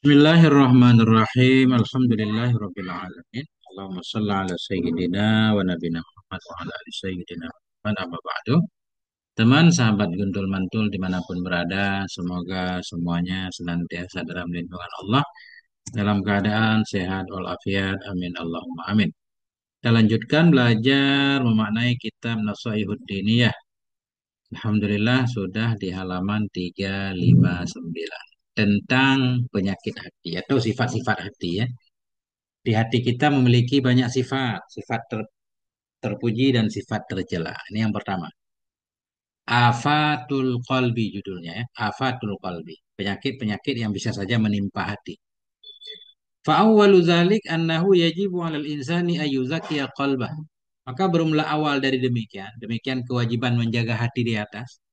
Bismillahirrahmanirrahim. Alhamdulillahirrabbilalamin. Allahumma salli ala sayyidina wa nabina Muhammad wa ala ali sayyidina Muhammad amma ba'du. Teman sahabat Guntul Mantul dimanapun berada, semoga semuanya senantiasa dalam lindungan Allah, dalam keadaan sehat walafiat. Amin Allahumma amin. Kita lanjutkan belajar memaknai kitab Nasaihud Diniyah. Alhamdulillah sudah di halaman 359 tentang penyakit hati atau sifat-sifat hati ya. Di hati kita memiliki banyak sifat, terpuji dan sifat tercela. Ini yang pertama. Afatul qalbi judulnya ya. Afatul qalbi. Penyakit-penyakit yang bisa saja menimpa hati. Fa'awwalu dzalik annahu yajibu 'alal insani ayyuzakiya qalbah. Maka bermula awal dari demikian, demikian kewajiban menjaga hati di atas.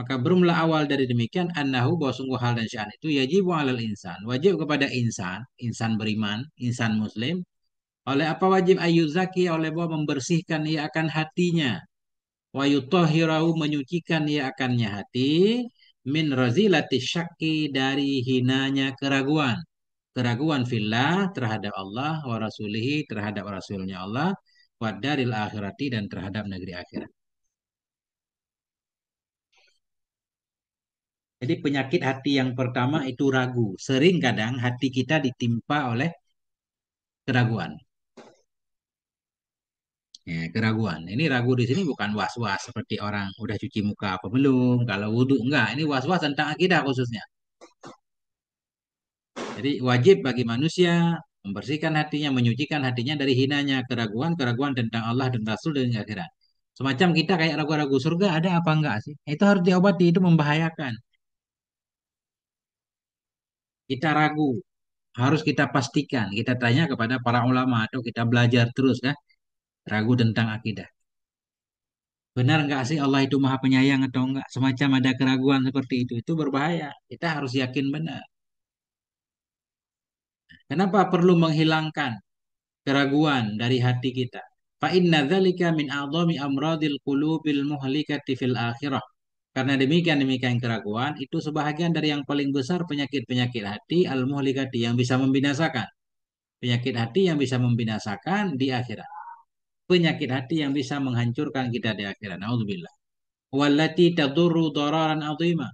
Maka bermula awal dari demikian annahu bahwa sungguh hal dan sya'an itu yajibu 'alal insan, wajib kepada insan, insan beriman, insan muslim. Oleh apa wajib ayuzaki oleh bahwa membersihkan ia akan hatinya. Wa yutahhirahu menyucikan ia akannya hati min razilati syakki dari hinanya keraguan. Keraguan fillah terhadap Allah wa rasulihi terhadap rasulnya Allah wa daril akhirati dan terhadap negeri akhirat. Jadi penyakit hati yang pertama itu ragu. Sering kadang hati kita ditimpa oleh keraguan. Ya, keraguan. Ini ragu di sini bukan was-was seperti orang udah cuci muka apa belum, kalau wudhu enggak. Ini was-was tentang akidah khususnya. Jadi wajib bagi manusia membersihkan hatinya, menyucikan hatinya dari hinanya keraguan-keraguan tentang Allah dan Rasul dan akhirat. Semacam kita kayak ragu-ragu surga ada apa enggak sih? Itu harus diobati, itu membahayakan. Kita ragu, harus kita pastikan. Kita tanya kepada para ulama atau kita belajar terus kan, ragu tentang akidah. Benar nggak sih Allah itu maha penyayang atau enggak? Semacam ada keraguan seperti itu berbahaya. Kita harus yakin benar. Kenapa perlu menghilangkan keraguan dari hati kita? Fa inna dzalika min a'dhami amradil qulubil muhlikati fil akhirah. Karena demikian keraguan itu sebahagian dari yang paling besar penyakit-penyakit hati al-muhlikati yang bisa membinasakan. Penyakit hati yang bisa membinasakan di akhirat. Penyakit hati yang bisa menghancurkan kita di akhirat. Nauzubillah. Wallati tadurru dararan 'azima.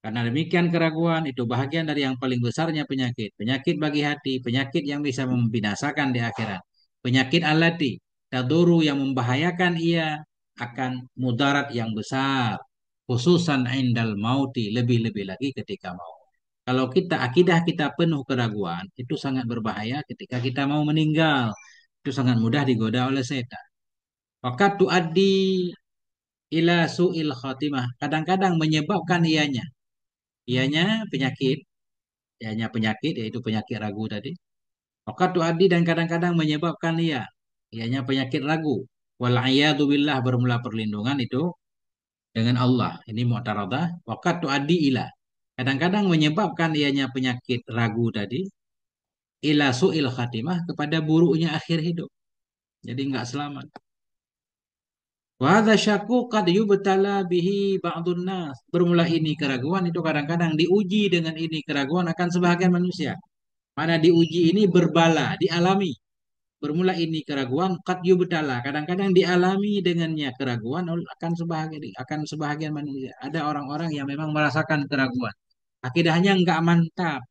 Karena demikian keraguan itu bahagian dari yang paling besarnya penyakit. Penyakit bagi hati, penyakit yang bisa membinasakan di akhirat. Penyakit alati, taduru yang membahayakan ia akan mudarat yang besar. Khususan indal mauti, lebih-lebih lagi ketika mau. Kalau kita akidah kita penuh keraguan, itu sangat berbahaya ketika kita mau meninggal. Itu sangat mudah digoda oleh setan. Maka tuaddi ila su'il khatimah. Kadang-kadang menyebabkan ianya. Ianya penyakit, ianya penyakit yaitu penyakit ragu tadi. Maka tuaddi dan kadang-kadang menyebabkan ianya penyakit ragu. Wal billah bermula perlindungan itu dengan Allah. Ini mu'taradah. Maka tuaddi ila. Kadang-kadang menyebabkan ianya penyakit ragu tadi ila su'il khatimah kepada buruknya akhir hidup. Jadi nggak selamat. Wa hadza syakku qad yubtala bihi ba'dun nas. Bermula ini keraguan itu kadang-kadang diuji dengan ini keraguan akan sebahagian manusia. Mana diuji ini berbala, dialami. Bermula ini keraguan qad yubtala. Kadang-kadang dialami dengannya keraguan akan sebahagian manusia. Ada orang-orang yang memang merasakan keraguan. Akidahnya enggak mantap,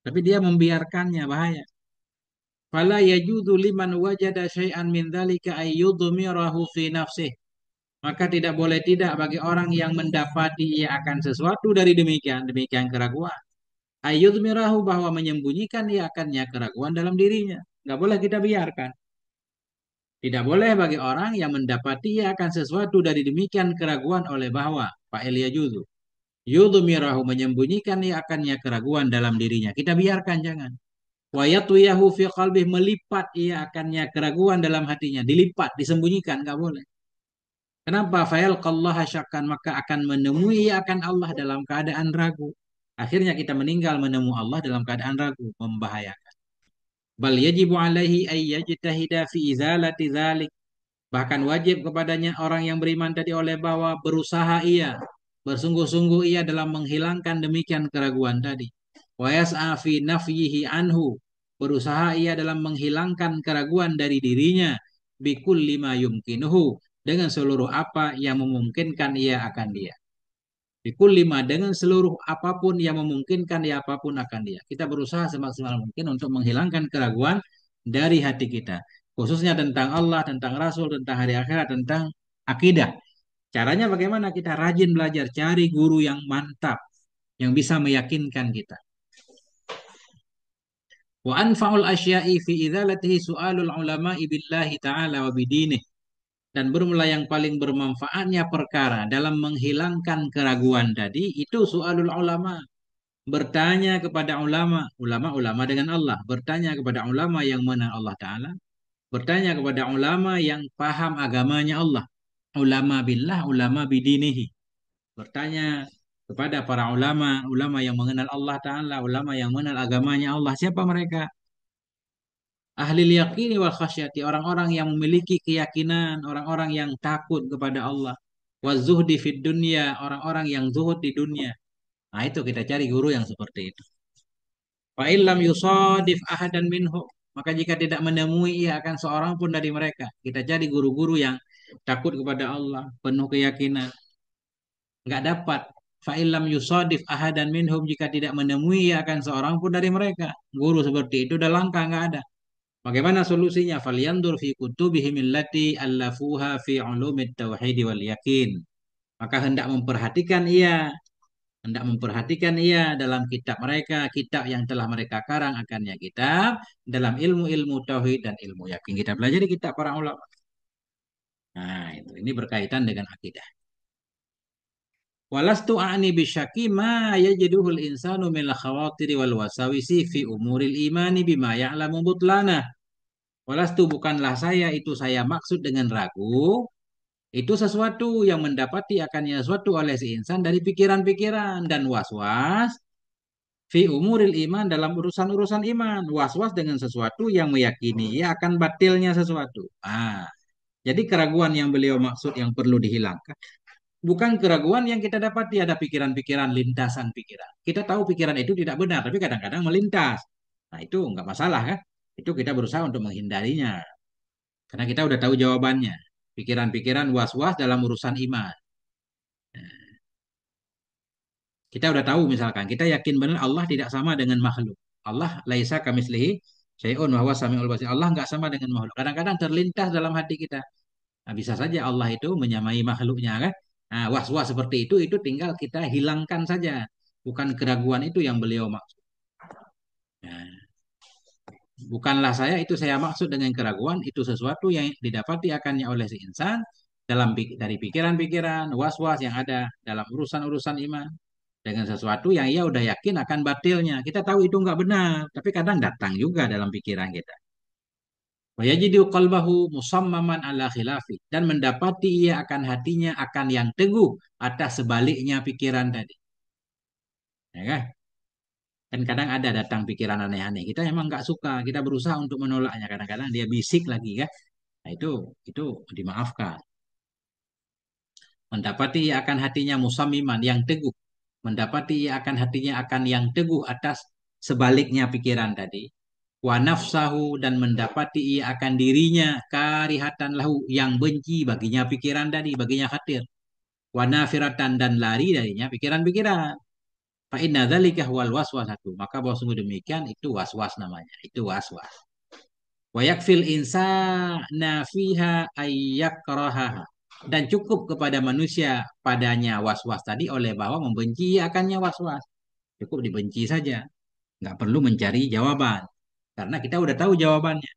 tapi dia membiarkannya bahaya. Fala yajudu liman wajada syai'an min dzalika ayyudmirahu fi nafsih. Maka tidak boleh tidak bagi orang yang mendapati ia akan sesuatu dari demikian keraguan. Ayyudmirahu bahwa menyembunyikan ia akannya keraguan dalam dirinya. Nggak boleh kita biarkan. Tidak boleh bagi orang yang mendapati ia akan sesuatu dari demikian keraguan oleh bahwa Pak Elia Judu. Yudmirahu menyembunyikan ia akannya keraguan dalam dirinya. Kita biarkan jangan. Wa yatwiyahu fi qalbih melipat ia akannya keraguan dalam hatinya. Dilipat, disembunyikan, nggak boleh. Kenapa? Fayalqallaha syakkan maka akan menemui akan Allah dalam keadaan ragu. Akhirnya kita meninggal menemui Allah dalam keadaan ragu, membahayakan. Bal yajibu alaihi ay yajtahida fi izalati dzalik. Bahkan wajib kepadanya orang yang beriman tadi oleh bahwa berusaha ia Bersungguh-sungguh ia dalam menghilangkan demikian keraguan tadi. Wa yas'a fi nafyihi anhu. Berusaha ia dalam menghilangkan keraguan dari dirinya. Bikul lima yumkinuhu. Dengan seluruh apa yang memungkinkan ia akan dia. Bikul lima dengan seluruh apapun yang memungkinkan ya apapun akan dia. Kita berusaha semaksimal mungkin untuk menghilangkan keraguan dari hati kita. Khususnya tentang Allah, tentang Rasul, tentang hari akhirat, tentang akidah. Caranya bagaimana? Kita rajin belajar, cari guru yang mantap, yang bisa meyakinkan kita. Wa anfa'ul asya'i fi idzalatihi su'alul ulama'i billahi ta'ala wa bidinih. Dan bermula yang paling bermanfaatnya perkara dalam menghilangkan keraguan tadi, itu su'alul ulama. Bertanya kepada ulama, ulama-ulama dengan Allah. Bertanya kepada ulama yang mengenal Allah Ta'ala. Bertanya kepada ulama yang paham agamanya Allah. Ulama billah, ulama bidinihi. Bertanya kepada para ulama, ulama yang mengenal Allah Ta'ala, ulama yang mengenal agamanya Allah. Siapa mereka? Ahli yaqini wal khasyati, orang-orang yang memiliki keyakinan, orang-orang yang takut kepada Allah. Wa zuhdi fid dunya, orang-orang yang zuhud di dunia. Nah, itu kita cari guru yang seperti itu. Fa illam yusadif ahadan minhu, maka jika tidak menemui ia akan seorang pun dari mereka, kita cari guru-guru yang takut kepada Allah, penuh keyakinan. Nggak dapat. Fa'ilam yusadif ahadan minhum, jika tidak menemui ia akan seorang pun dari mereka. Guru seperti itu udah langka, nggak ada. Bagaimana solusinya? Falyandur fi kutubihim allati allafuha fi ulumit tauhid wal yakin. Maka hendak memperhatikan ia dalam kitab mereka, kitab yang telah mereka karang akannya kitab dalam ilmu-ilmu tauhid dan ilmu yakin. Kita pelajari kitab para ulama. Nah, itu ini berkaitan dengan akidah. Walastu a'ni bisyaki ma yajiduhul insanu min khawatiri wal wasawisi fi umuril imani bima ya'lamu butlana. Walastu, bukanlah saya maksud dengan ragu, itu sesuatu yang mendapati akannya sesuatu oleh si insan dari pikiran-pikiran dan was-was fi umuril iman, dalam urusan-urusan iman. Was-was dengan sesuatu yang meyakini ia akan batilnya sesuatu. Jadi keraguan yang beliau maksud yang perlu dihilangkan bukan keraguan yang kita dapati ada pikiran-pikiran, lintasan pikiran. Kita tahu pikiran itu tidak benar, tapi kadang-kadang melintas. Nah, itu nggak masalah kan? Itu kita berusaha untuk menghindarinya. Karena kita udah tahu jawabannya. Pikiran-pikiran was-was dalam urusan iman. Kita udah tahu misalkan, kita yakin benar Allah tidak sama dengan makhluk. Allah laisa kamislihi syai'un wa huwa samiul basir. Allah nggak sama dengan makhluk. Kadang-kadang terlintas dalam hati kita. Nah, bisa saja Allah itu menyamai makhluknya kan? Nah, was-was seperti itu tinggal kita hilangkan saja. Bukan keraguan itu yang beliau maksud. Nah, bukanlah saya maksud dengan keraguan, itu sesuatu yang didapati akannya oleh si insan dari pikiran-pikiran, was-was yang ada dalam urusan-urusan iman. Dengan sesuatu yang ia udah yakin akan batilnya. Kita tahu itu nggak benar, tapi kadang datang juga dalam pikiran kita. Wa yajidu qalbahu musammaman ala khilafi, dan mendapati ia akan hatinya akan yang teguh atas sebaliknya pikiran tadi. Ya kan? Kan kadang ada datang pikiran aneh-aneh. Kita emang nggak suka, kita berusaha untuk menolaknya. Kadang-kadang dia bisik lagi kan. Nah, itu dimaafkan. Mendapati ia akan hatinya musamiman yang teguh. Mendapati ia akan hatinya akan yang teguh atas sebaliknya pikiran tadi. Wa nafsahu, dan mendapati ia akan dirinya karihatan lahu yang benci baginya pikiran tadi, baginya khatir. Wa nafiratan, dan lari darinya pikiran-pikiran. Fa inna dzalika huwal waswasatu. Maka bahwa sungguh demikian itu waswas namanya. Itu waswas. Wa yakfil insana fiha ayyakrahaha. Dan cukup kepada manusia padanya waswas tadi oleh bahwa membenci akannya waswas. Cukup dibenci saja. Nggak perlu mencari jawaban. Karena kita udah tahu jawabannya.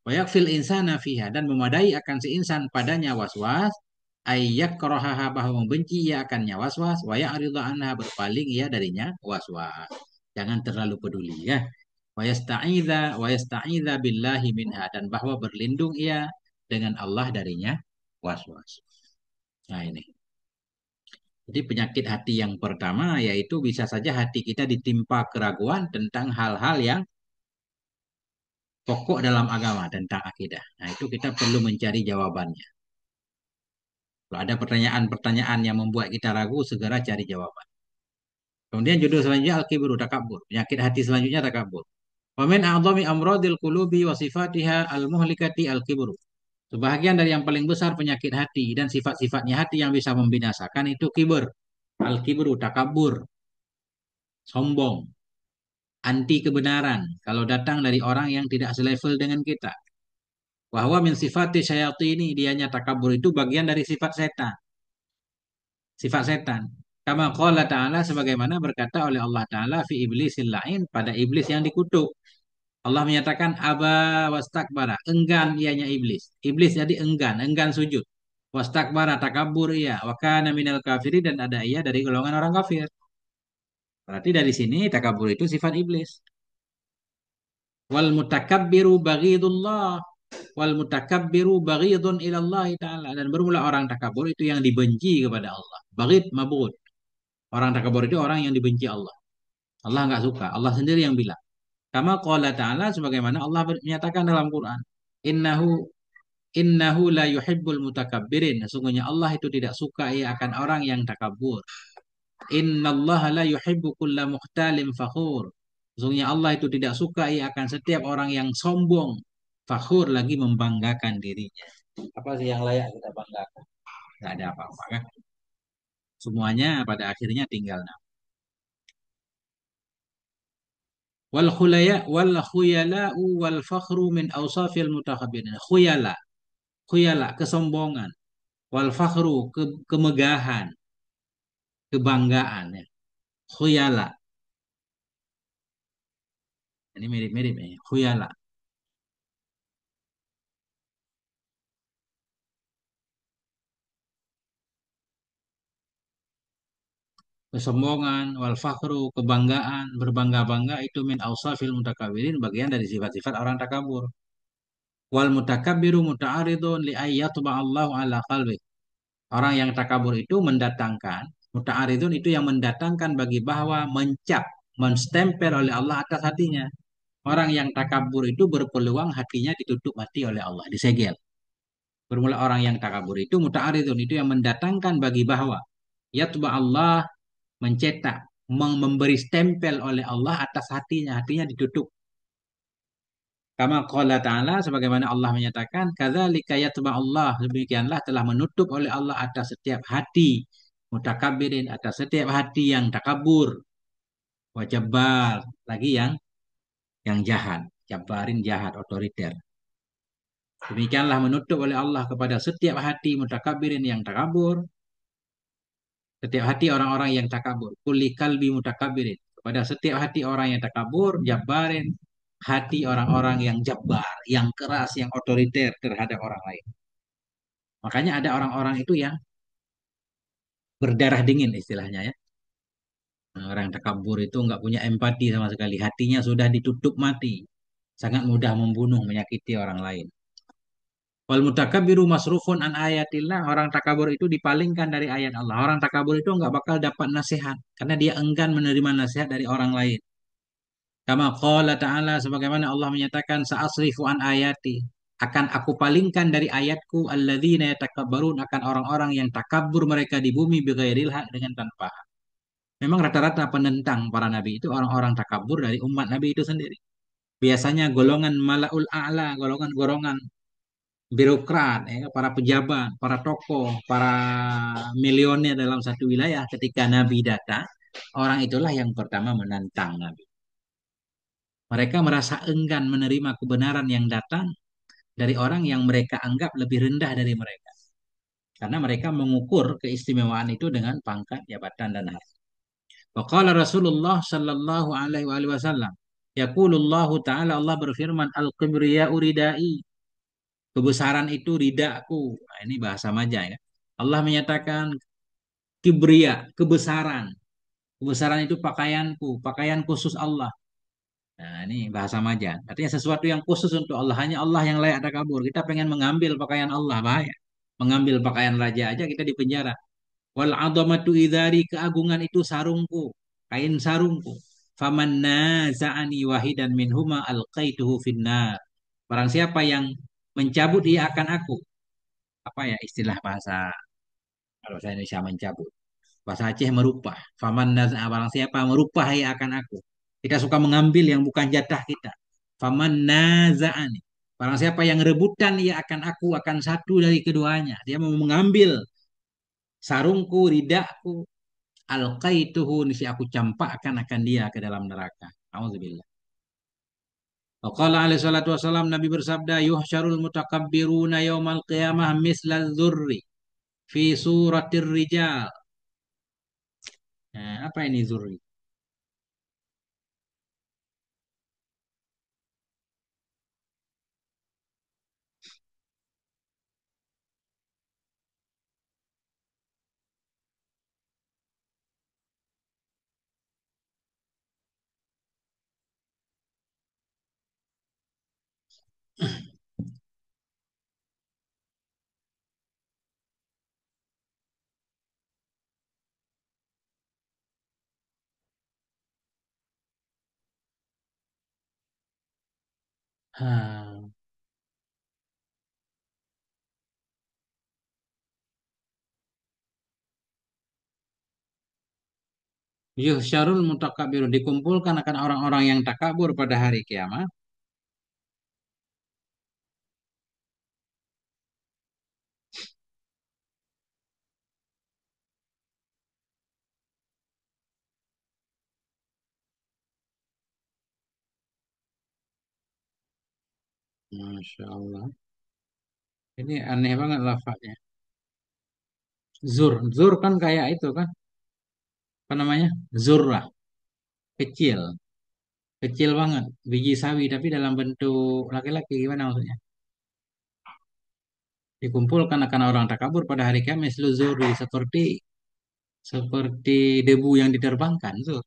Wa yakfil insana fiha, dan memadai akan si insan padanya waswas. Ayyak korohaha, bahwa membenci ia akannya waswas. Wa ya'ridha anha, berpaling ia darinya waswas. Jangan terlalu peduli ya. Wa yasta'idha billahi minha, dan bahwa berlindung ia dengan Allah darinya was-was. Nah, ini. Jadi penyakit hati yang pertama yaitu bisa saja hati kita ditimpa keraguan tentang hal-hal yang pokok dalam agama, tentang akidah. Nah, itu kita perlu mencari jawabannya. Kalau ada pertanyaan-pertanyaan yang membuat kita ragu, segera cari jawaban. Kemudian judul selanjutnya al-kibru, takabur. Penyakit hati selanjutnya takabur. Wa min a'dhami amradil qulubi wa sifatiha al-muhlikati al-kibru. Sebahagian dari yang paling besar penyakit hati dan sifat-sifatnya hati yang bisa membinasakan itu kibur. Al-kibru, takabur, sombong, anti kebenaran. Kalau datang dari orang yang tidak selevel dengan kita. Bahwa min sifati syayatini, dianya takabur itu bagian dari sifat setan. Sifat setan. Kama qala ta'ala, sebagaimana berkata oleh Allah Ta'ala fi iblisil la'in, pada iblis yang dikutuk. Allah menyatakan aba wastakbara, enggan ianya iblis. Iblis jadi enggan, enggan sujud. Wastakbara, takabur ia. Wa kana minal kafiri, dan ada ia dari golongan orang kafir. Berarti dari sini takabur itu sifat iblis. Wal mutakabbiru baghidullah. Wal mutakabbiru baghidun ilallah ta'ala. Dan bermula orang takabur itu yang dibenci kepada Allah. Baghid, mabghud. Orang takabur itu orang yang dibenci Allah. Allah nggak suka. Allah sendiri yang bilang. Kama qala ta'ala, sebagaimana Allah menyatakan dalam Quran. Innahu innahu la yuhibbul mutakabbirin. Sesungguhnya Allah itu tidak suka ia akan orang yang takabur. Innallaha la yuhibbu kulla mukhtalin fakhur. Sesungguhnya Allah itu tidak suka ia akan setiap orang yang sombong, fakhur, lagi membanggakan dirinya. Apa sih yang layak kita banggakan? Tidak ada apa-apa kan? Semuanya pada akhirnya tinggal nama. Wal khuyala wal fakhru min awsafil mutakabbirin. Khuyala, kesombongan. Wal fakhru, kemegahan, kebanggaan ya. Khuyala. Ini mirip-mirip ya. Khuyala. Kesombongan, wal fakhru, kebanggaan, berbangga-bangga itu min awsafil mutakabirin, bagian dari sifat-sifat orang takabur. Wal mutakabbiru muta'aridun li ayyatba Allahu ala qalbi. Orang yang takabur itu mendatangkan, muta'aridun itu yang mendatangkan bagi bahwa mencap, menstempel oleh Allah atas hatinya. Orang yang takabur itu berpeluang hatinya ditutup mati oleh Allah, disegel. Bermula orang yang takabur itu muta'aridun itu yang mendatangkan bagi bahwa yatba Allah, mencetak, memberi stempel oleh Allah atas hatinya, hatinya ditutup. Kama qala ta'ala, sebagaimana Allah menyatakan, kadzalika yatba Allah, demikianlah telah menutup oleh Allah atas setiap hati mutakabbirin, atas setiap hati yang takabur, wajabar, lagi yang jahat, jabarin, jahat, otoriter. Demikianlah menutup oleh Allah kepada setiap hati mutakabbirin yang takabur, setiap hati orang-orang yang takabur. Kulli kalbi mutakabbirin. Kepada setiap hati orang yang takabur, jabarin. Hati orang-orang yang jabar, yang keras, yang otoriter terhadap orang lain. Makanya ada orang-orang itu yang berdarah dingin istilahnya ya. Nah, orang yang takabur itu nggak punya empati sama sekali. Hatinya sudah ditutup mati. Sangat mudah membunuh, menyakiti orang lain. Wal mutakabbiru masrufun an ayatillah. Orang takabur itu dipalingkan dari ayat Allah. Orang takabur itu nggak bakal dapat nasihat karena dia enggan menerima nasihat dari orang lain. Kama qala ta'ala, sebagaimana Allah menyatakan sa'asrifu an ayati, akan aku palingkan dari ayatku alladzina yatakabbarun, akan orang-orang yang takabur mereka di bumi bighairil haq, dengan tanpa hak. Memang rata-rata penentang para nabi itu orang-orang takabur dari umat nabi itu sendiri. Biasanya golongan malaul a'la, golongan-golongan birokrat, ya, para pejabat, para tokoh, para milioner dalam satu wilayah, ketika nabi datang, orang itulah yang pertama menentang nabi. Mereka merasa enggan menerima kebenaran yang datang dari orang yang mereka anggap lebih rendah dari mereka. Karena mereka mengukur keistimewaan itu dengan pangkat, jabatan, dan harta. Waqala Rasulullah sallallahu alaihi wasallam, yaqulullahu ta'ala, Allah berfirman, al-kibriya'u ridai, kebesaran itu ridaku. Nah, ini bahasa Majah ya. Allah menyatakan kibria, kebesaran. Kebesaran itu pakaianku, pakaian khusus Allah. Nah, ini bahasa majan. Artinya sesuatu yang khusus untuk Allah. Hanya Allah yang layak takabur. Kita pengen mengambil pakaian Allah, bahaya. Mengambil pakaian raja aja kita di penjara. Wal adamatu idari, keagungan itu sarungku, kain sarungku. Faman naza'ani wahidan minhuma alqaituhu finnar. Barang siapa yang mencabut ia akan aku. Apa ya istilah bahasa? Kalau bahasa Indonesia mencabut. Bahasa Aceh merupah. Faman naza'a barang siapa merupahi akan aku. Kita suka mengambil yang bukan jatah kita. Faman naza'ani. Barang siapa yang rebutan ia akan aku akan satu dari keduanya. Dia mau mengambil sarungku, ridakku, alqaituhu nisi aku campakkan akan dia ke dalam neraka. Auzubillah. Waqala alaihi salatu wasalam Nabi bersabda yuhsyarul mutakabbiruna yaumal qiyamah mislal dzurri fi suratir rijal. Nah, apa ini zurri? Ha. Yuhsyarul mutakabbirun dikumpulkan akan orang-orang yang takabur pada hari kiamat. Masya Allah. Ini aneh banget lafadznya. Zur. Zur kan kayak itu kan. Apa namanya? Zurrah. Kecil. Kecil banget. Biji sawi tapi dalam bentuk laki-laki. Gimana maksudnya? Dikumpulkan akan orang takabur pada hari kiamat. Mislu zuri. Seperti debu yang diterbangkan. Zur.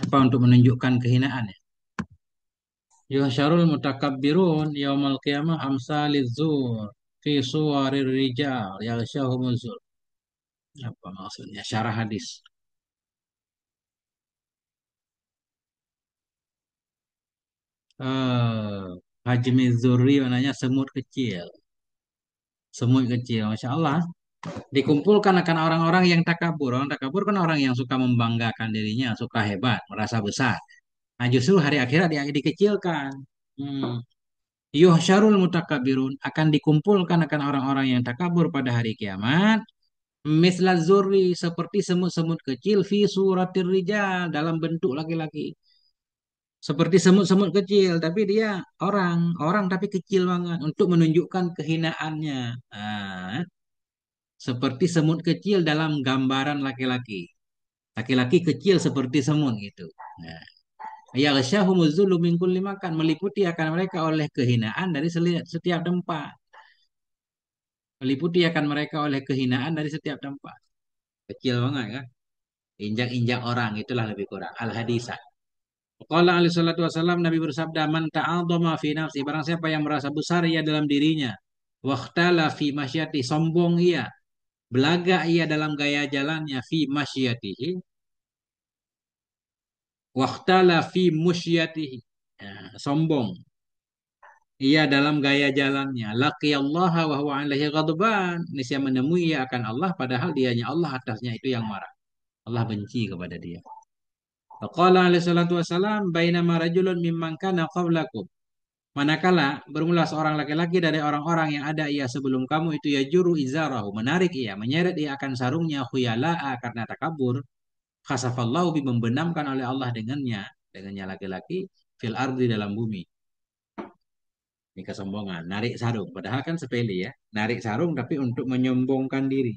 Apa untuk menunjukkan kehinaan ya? Yuhsyarul mutakabbirun yaumal qiyamah amsaliz zur fi suwarir rijal yaghsyahumuz zur. Apa maksudnya? Syarah hadis. Eh, Hajmi zurri maknanya semut kecil. Semut kecil, Masya Allah. Dikumpulkan akan orang-orang yang takabur. Orang takabur kan orang yang suka membanggakan dirinya, suka hebat, merasa besar. Nah justru hari akhirat dia dikecilkan. Hmm. Yuhsyarul mutakabirun akan dikumpulkan akan orang-orang yang takabur pada hari kiamat. Misla zurri seperti semut-semut kecil fi suratir rijal dalam bentuk laki-laki. Seperti semut-semut kecil, tapi dia orang tapi kecil banget untuk menunjukkan kehinaannya. Nah, seperti semut kecil dalam gambaran laki-laki. Laki-laki kecil seperti semut gitu. Nah, yaghsyahumuz zullu min kulli makan meliputi akan mereka oleh kehinaan dari setiap tempat. Meliputi akan mereka oleh kehinaan dari setiap tempat. Kecil banget kan? Injak-injak orang itulah lebih kurang. Al-hadisah. Qala alaihi salatu wasallam Nabi bersabda man ta'adzama fi nafsi barang siapa yang merasa besar ia dalam dirinya waqtala fi masyati sombong ia belagak ia dalam gaya jalannya fi masyatihi waqtala fi musyatihi ya, sombong ia dalam gaya jalannya laqiyallaha wa huwa alaihi ghadban niscaya menemui ia akan Allah padahal dianya Allah atasnya itu yang marah Allah benci kepada dia. Faqala alaihi salatu wasallam bainama rajulun mimman kana qablakum. Manakala bermula seorang laki-laki dari orang-orang yang ada ia sebelum kamu itu ya juru izarahu menarik ia menyeret ia akan sarungnya khuyala'a karena takabur khasafallahu bi membenamkan oleh Allah dengannya laki-laki fil ardi dalam bumi ini kesombongan narik sarung padahal kan sepele ya narik sarung tapi untuk menyombongkan diri.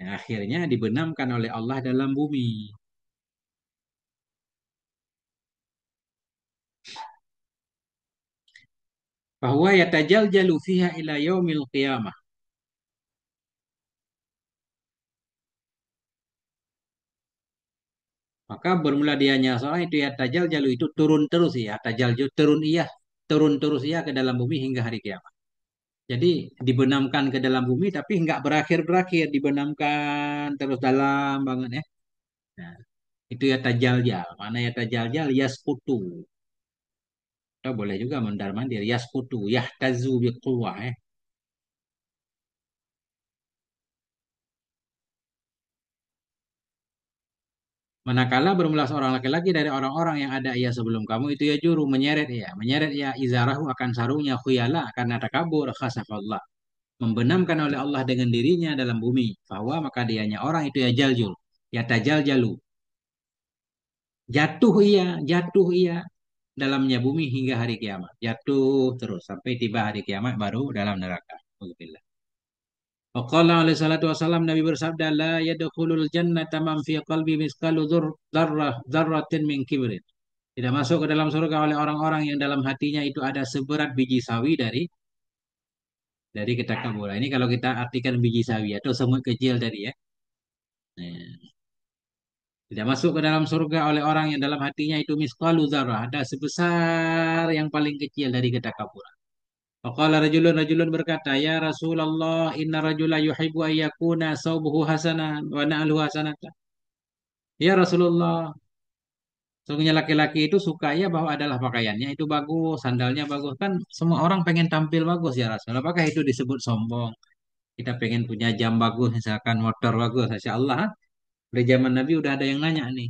Yang akhirnya dibenamkan oleh Allah dalam bumi bahwa yatajaljalu fiha ila yaumil qiyamah Maka bermula dianya seorang itu ya tajal jalu itu turun terus ya tajal jalu turun terus ia ke dalam bumi hingga hari kiamat. Jadi dibenamkan ke dalam bumi tapi nggak berakhir-berakhir, dibenamkan terus dalam banget ya. Nah, itu ya tajaljal. Mana ya tajaljal? Yaskutu. Kita boleh juga mondar mandir. Yaskutu, yahtazu biquwah ya. Manakala bermula seorang laki-laki dari orang-orang yang ada ia sebelum kamu itu ya juru menyeret ya izarahu akan sarungnya khuyala karena takabur khasafallah membenamkan oleh Allah dengan dirinya dalam bumi bahwa maka dianya orang itu ya jaljul ya tajal jalu jatuh ia dalamnya bumi hingga hari kiamat jatuh terus sampai tiba hari kiamat baru dalam neraka. Alhamdulillah. Waqala alaihi salatu wasalam Nabi bersabda la yadkhulul jannata man fi qalbi misqalu dzarratin min kibrin. Tidak masuk ke dalam surga oleh orang-orang yang dalam hatinya itu ada seberat biji sawi dari ketakaburan. Ini kalau kita artikan biji sawi atau semut kecil tadi ya. Nah, tidak masuk ke dalam surga oleh orang yang dalam hatinya itu misqalu dzarrah, ada sebesar yang paling kecil dari ketakaburan. Faqala rajulun berkata, "Ya Rasulullah, inna rajula yuhibbu ayyakuna saubuhu hasanan wa na'luhu hasanatan." Ya Rasulullah, sesungguhnya laki-laki itu sukanya bahwa adalah pakaiannya itu bagus, sandalnya bagus. Kan semua orang pengen tampil bagus ya Rasul. Apakah itu disebut sombong? Kita pengen punya jam bagus, misalkan motor bagus. Masya Allah, ha? Dari zaman Nabi udah ada yang nanya nih.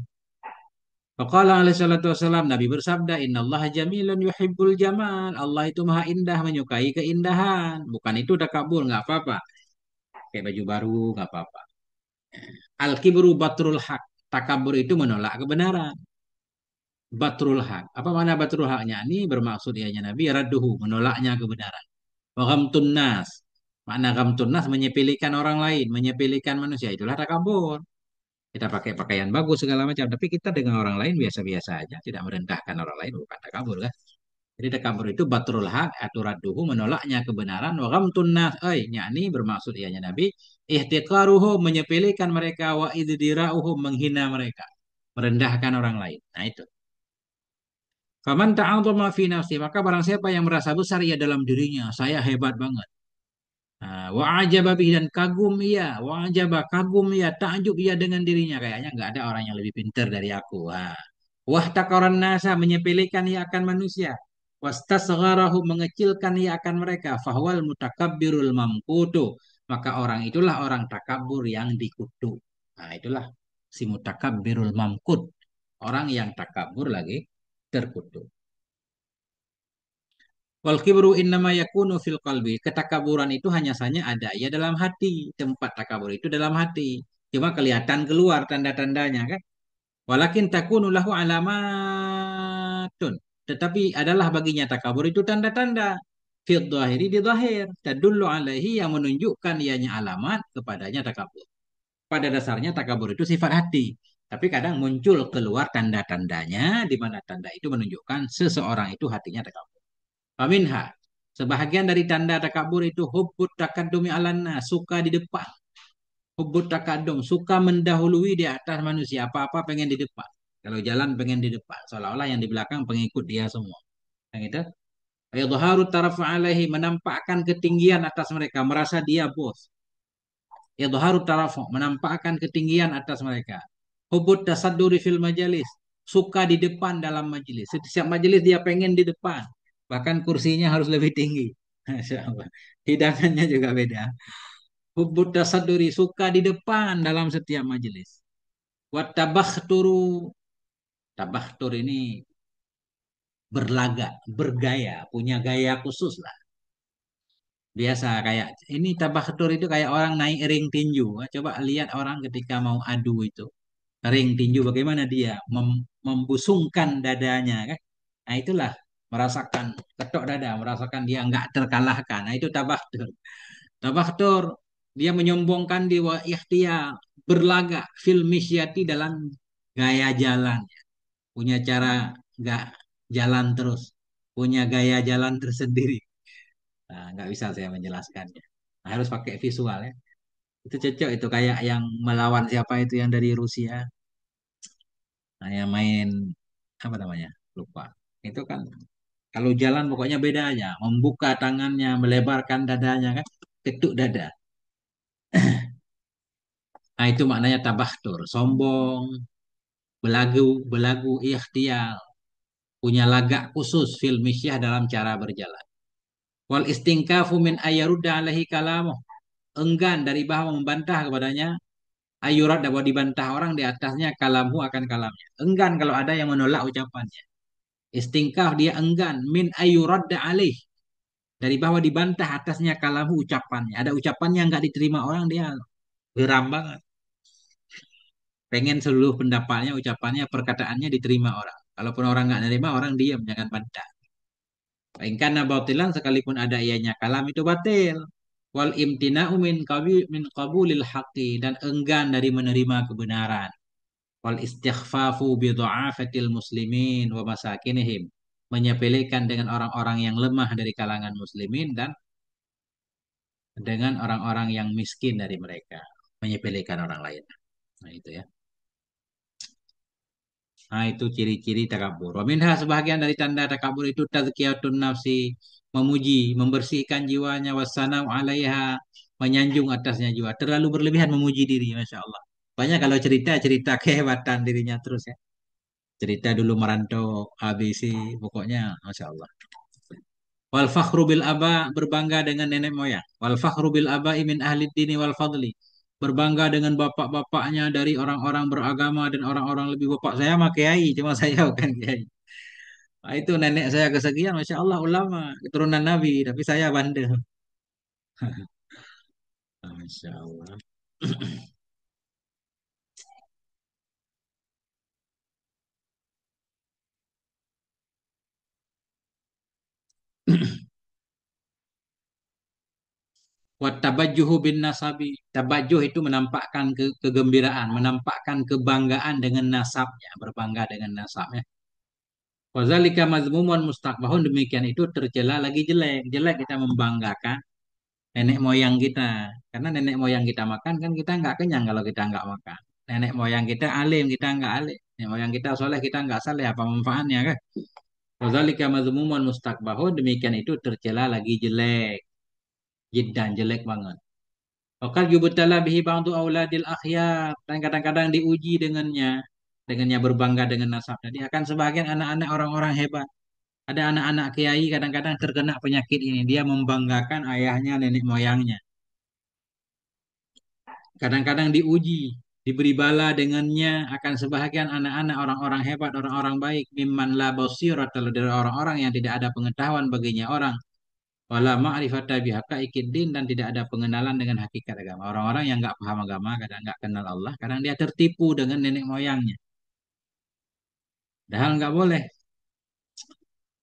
Faqala alaihi salatu wassalam, Nabi bersabda, Inna Allah jamilun yuhibbul jamal. Allah itu maha indah, menyukai keindahan. Bukan itu udah kabur, nggak apa-apa. Kayak baju baru, nggak apa-apa. Al-kibru batrul haq. Takabur itu menolak kebenaran. Batrul haq. Apa makna batrul haqnya? Ini bermaksud ianya Nabi, radduhu, menolaknya kebenaran. Wa ghamtun nas. Makna ghamtun nas, menyepelekan orang lain, menyepelekan manusia. Itulah takabur. Kita pakai pakaian bagus segala macam, tapi kita dengan orang lain biasa-biasa aja, tidak merendahkan orang lain, bukan takabur kan? Jadi takabur itu batrul haq aturaduhu menolaknya kebenaran wa ghamtun nas yakni bermaksud ianya Nabi ihtiqaruhum menyepelekan mereka wa iddira'uhum menghina mereka, merendahkan orang lain. Nah itu. Faman ta'adzama fi nafsi maka barang siapa yang merasa besar ia dalam dirinya, saya hebat banget. Nah, wa ajaba bihi dan kagum ia, wa ajaba kagum ia, takjub ia dengan dirinya kayaknya nggak ada orang yang lebih pintar dari aku. Wah takaran nasa menyepelekan ia akan manusia. Wastasgharahu mengecilkan ia akan mereka. Fahwal mutakabbirul mamkutu. Maka orang itulah orang takabur yang dikutuk. Nah itulah si mutakabbirul mamkut. Orang yang takabur lagi terkutuk. Wal kibru innama yakunu fil qalbi. Ketakaburan itu hanya saja ada ya dalam hati. Tempat takabur itu dalam hati. Cuma kelihatan keluar tanda-tandanya kan. Walakin takunu lahu alamatun. Tetapi adalah baginya takabur itu tanda-tanda. Fil dhahiri di zahir. Tadullu alaihi yang menunjukkan ianya alamat kepadanya takabur. Pada dasarnya takabur itu sifat hati. Tapi kadang muncul keluar tanda-tandanya di mana tanda itu menunjukkan seseorang itu hatinya takabur. Faminha. Sebahagian dari tanda takabur itu hubbut takadumi alanna, suka di depan. Hubbut takadum, suka mendahului di atas manusia. Apa-apa pengen di depan. Kalau jalan pengen di depan. Seolah-olah yang di belakang pengikut dia semua. Yang itu. Yadharu tarafu alaihi, menampakkan ketinggian atas mereka. Merasa dia bos. Yadharu tarafu, menampakkan ketinggian atas mereka. Hubbut tasadduri fil majalis. Suka di depan dalam majelis. Setiap majelis dia pengen di depan. Bahkan kursinya harus lebih tinggi. Masya Allah. Hidangannya juga beda. Hubbut tasadduri, suka di depan dalam setiap majelis. Wat tabakhturu, tabakhtur ini berlaga, bergaya, punya gaya khusus lah. Biasa kayak ini tabakhtur itu kayak orang naik ring tinju. Coba lihat orang ketika mau adu itu. Ring tinju bagaimana dia membusungkan dadanya kan. Nah itulah merasakan ketok dada, merasakan dia nggak terkalahkan. Nah itu tabakhtur. Tabakhtur dia menyombongkan di ikhtiar berlaga fil misyati dalam gaya jalan, punya cara nggak jalan terus, punya gaya jalan tersendiri. Nah, nggak bisa saya menjelaskannya. Nah, harus pakai visual ya. Itu cocok itu kayak yang melawan siapa itu yang dari Rusia. Saya main apa namanya? Lupa. Itu kan kalau jalan pokoknya beda aja. Membuka tangannya, melebarkan dadanya kan, ketuk dada. Nah itu maknanya tabahtur, sombong, belagu, belagu, ikhtial, punya lagak khusus fil misyah dalam cara berjalan. Wal istingkafu min ayarudda alaihi kalamuh, enggan dari bahwa membantah kepadanya, ayurat dapat dibantah orang di atasnya kalamhu akan kalamnya. Enggan kalau ada yang menolak ucapannya. Istingkaf dia enggan min ayuradda alaih, dari bahwa dibantah atasnya kalamhu ucapannya. Ada ucapannya yang nggak diterima orang dia geram banget. Pengen seluruh pendapatnya, ucapannya, perkataannya diterima orang. Kalaupun orang nggak nerima, orang diam, jangan bantah. Karena batilan sekalipun ada ianya kalam itu batil. Wal imtina'u min qabulil haqqi, dan enggan dari menerima kebenaran. Wal istighfafu bi dha'afatil muslimin wa masakinihim, menyepelekan dengan orang-orang yang lemah dari kalangan muslimin dan dengan orang-orang yang miskin dari mereka, menyepelekan orang lain. Nah itu ya. Nah, itu ciri-ciri takabur. Wa minha, sebahagian dari tanda takabur itu tazkiyatun nafsi, memuji, membersihkan jiwanya, wassanau 'alaiha, menyanjung atasnya jiwa. Terlalu berlebihan memuji diri, Masya Allah. Banyak kalau cerita-cerita kehebatan dirinya terus ya. Cerita dulu merantau ABC, pokoknya Masya Allah. Wal fakhru bil aba, berbangga dengan nenek moyang. Wal fakhru bil aba min ahli dini wal fadli. Berbangga dengan bapak-bapaknya dari orang-orang beragama dan orang-orang lebih. Bapak saya mah kiai, cuma saya bukan kiai. Nah, itu nenek saya kesekian, Masya Allah ulama, keturunan Nabi, tapi saya bandel. Masya Allah. Wat tabajjuhu bin nasabi. Tabajjuh itu menampakkan kegembiraan, menampakkan kebanggaan dengan nasabnya, berbangga dengan nasabnya. Wazalika mazmumun mustaqbahun, demikian itu tercela lagi jelek. Jelek kita membanggakan nenek moyang kita. Karena nenek moyang kita makan kan kita nggak kenyang kalau kita nggak makan. Nenek moyang kita alim, kita nggak alim. Nenek moyang kita soleh, kita nggak saleh. Apa manfaatnya kan? Wazalika mazmumun mustaqbahun, demikian itu tercela lagi jelek. Jiddan jelek banget. Wakal yubtala bihi ba'du auladil akhyar, dan kadang-kadang diuji dengannya berbangga dengan nasab. Jadi akan sebagian anak-anak orang-orang hebat. Ada anak-anak kiai kadang-kadang terkena penyakit ini. Dia membanggakan ayahnya, nenek moyangnya. Kadang-kadang diuji, diberi bala dengannya akan sebahagian anak-anak orang-orang hebat, orang-orang baik. Mimman la basirata, dari orang-orang yang tidak ada pengetahuan baginya orang. Wala ma'rifata bihaqaiqiddin, dan tidak ada pengenalan dengan hakikat agama. Orang-orang yang nggak paham agama, kadang nggak kenal Allah, kadang dia tertipu dengan nenek moyangnya. Padahal nggak boleh.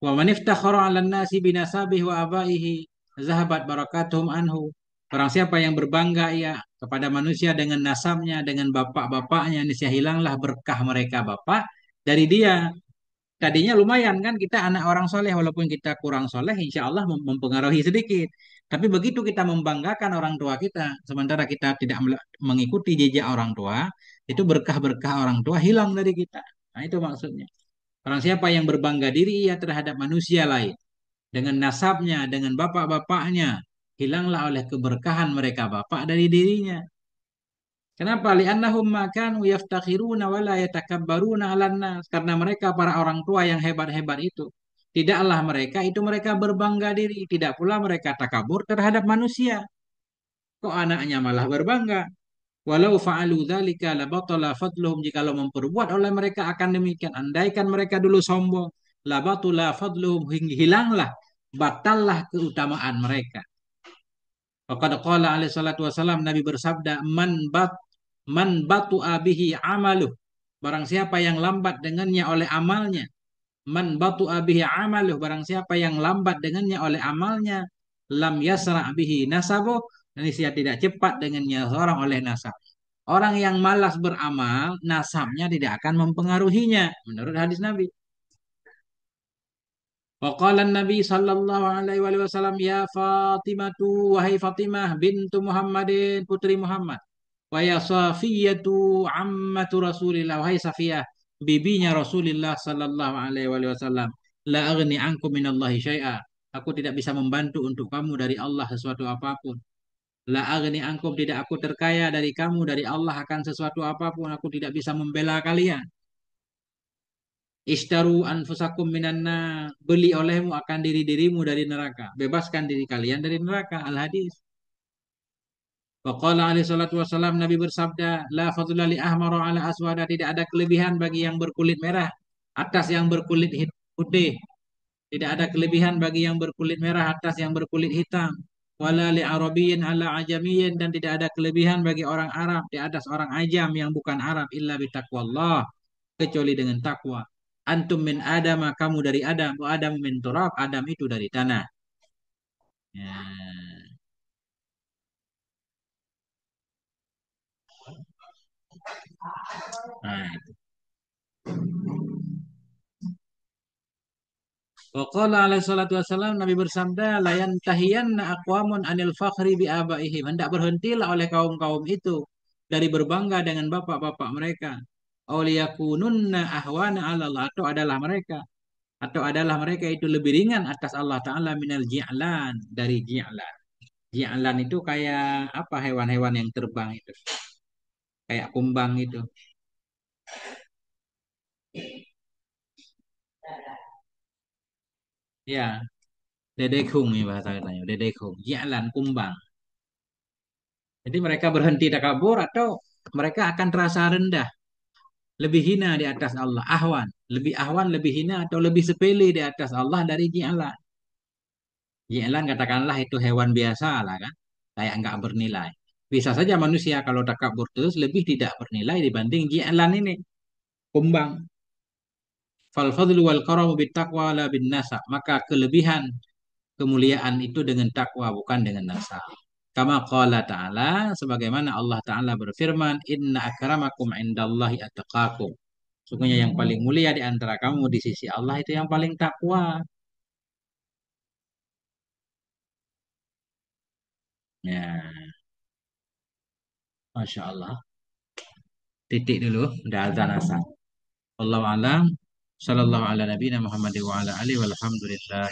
Wa man iftakhara 'alan nasi binasabihi wa abaihi zahabat barakatuhum anhu. Barang siapa yang berbangga ia kepada manusia dengan nasabnya, dengan bapak-bapaknya, niscaya hilanglah berkah mereka bapak dari dia. Tadinya lumayan kan kita anak orang soleh, walaupun kita kurang soleh, insya Allah mempengaruhi sedikit. Tapi begitu kita membanggakan orang tua kita, sementara kita tidak mengikuti jejak orang tua, itu berkah-berkah orang tua hilang dari kita. Nah itu maksudnya. Orang siapa yang berbangga diri ia terhadap manusia lain, dengan nasabnya, dengan bapak-bapaknya, hilanglah oleh keberkahan mereka bapak dari dirinya. Kenapa? Li'annahum ma kanu yaftakhiruna wa la yatakabbaruna 'alan nas. Karena mereka para orang tua yang hebat-hebat itu, tidaklah mereka itu mereka berbangga diri, tidak pula mereka takabur terhadap manusia. Kok anaknya malah berbangga? Walau fa'alu dzalika la batala fadluhum, jikalau memperbuat oleh mereka akan demikian, andaikan mereka dulu sombong, la batula fadluhum, hilanglah, batallah keutamaan mereka. Faqad qala alaihi salatu wasalam, Nabi bersabda, man batu abihi amaluh. Barang siapa yang lambat dengannya oleh amalnya. Man batu abihi amaluh. Barang siapa yang lambat dengannya oleh amalnya. Lam yasra' bihi nasabuh. Dan dia tidak cepat dengannya seorang oleh nasab. Orang yang malas beramal, nasabnya tidak akan mempengaruhinya. Menurut hadis Nabi. Waqala Nabi sallallahu alaihi wasallam, ya Fatimatu, wahai Fatimah bintu Muhammadin, putri Muhammad. Wa ya Safiyatu ammatu Rasulillah, wahai Safiyah, bibinya Rasulullah sallallahu alaihi wasallam, la aghni ankum minallahi syai'a. Aku tidak bisa membantu untuk kamu dari Allah sesuatu apapun. La aghni ankum, tidak aku terkaya dari kamu dari Allah akan sesuatu apapun. Aku tidak bisa membela kalian. Ishtaru anfusakum minanna, beli olehmu akan diri-dirimu dari neraka. Bebaskan diri kalian dari neraka. Al-hadis. Waqala alaihi salatu wassalam, Nabi bersabda, la fadla li ahmara ala aswada, tidak ada kelebihan bagi yang berkulit merah atas yang berkulit putih. Tidak ada kelebihan bagi yang berkulit merah atas yang berkulit hitam. Wala li arabiyyin ala ajamiyyin, dan tidak ada kelebihan bagi orang Arab di atas orang ajam yang bukan Arab, illa bitaqwallah, kecuali dengan takwa. Antum min Adam, kamu dari Adam, wa Adam min turab, Adam itu dari tanah. Ya. Nah, Waqala alaihi salatu wassalam, Nabi bersabda, layan tahiyanna aqwamun anil fakhri bi abaihim. Hendak berhentilah oleh kaum-kaum itu dari berbangga dengan bapak-bapak mereka. Auliyakununna ahwana 'ala Allah, atau adalah mereka itu lebih ringan atas Allah Ta'ala minal ji'lan, dari ji'lan. Ji'lan itu kayak apa, hewan-hewan yang terbang itu. Kayak kumbang itu. Ya, dedekung ya bahasa katanya. Dedekung. Ji'lan, kumbang. Jadi mereka berhenti takabur atau mereka akan terasa rendah, lebih hina di atas Allah. Ahwan, lebih hina atau lebih sepele di atas Allah dari ji'lan. Ji'lan katakanlah itu hewan biasa lah kan, kayak nggak bernilai. Bisa saja manusia kalau takabur terus lebih tidak bernilai dibanding ji'lan ini, kumbang. Fal fadlu wal karamu bit taqwa la bin nasab. Maka kelebihan kemuliaan itu dengan takwa bukan dengan nasab. Kama qala ta'ala, sebagaimana Allah Ta'ala berfirman, inna akramakum indallahi atqakum. Sungguhnya yang paling mulia di antara kamu di sisi Allah itu yang paling takwa. Ya, Masya Allah. Titik dulu, udah azan asar. Wallahu alam. Sallallahu ala nabiyina Muhammad wa ala alihi walhamdulillah.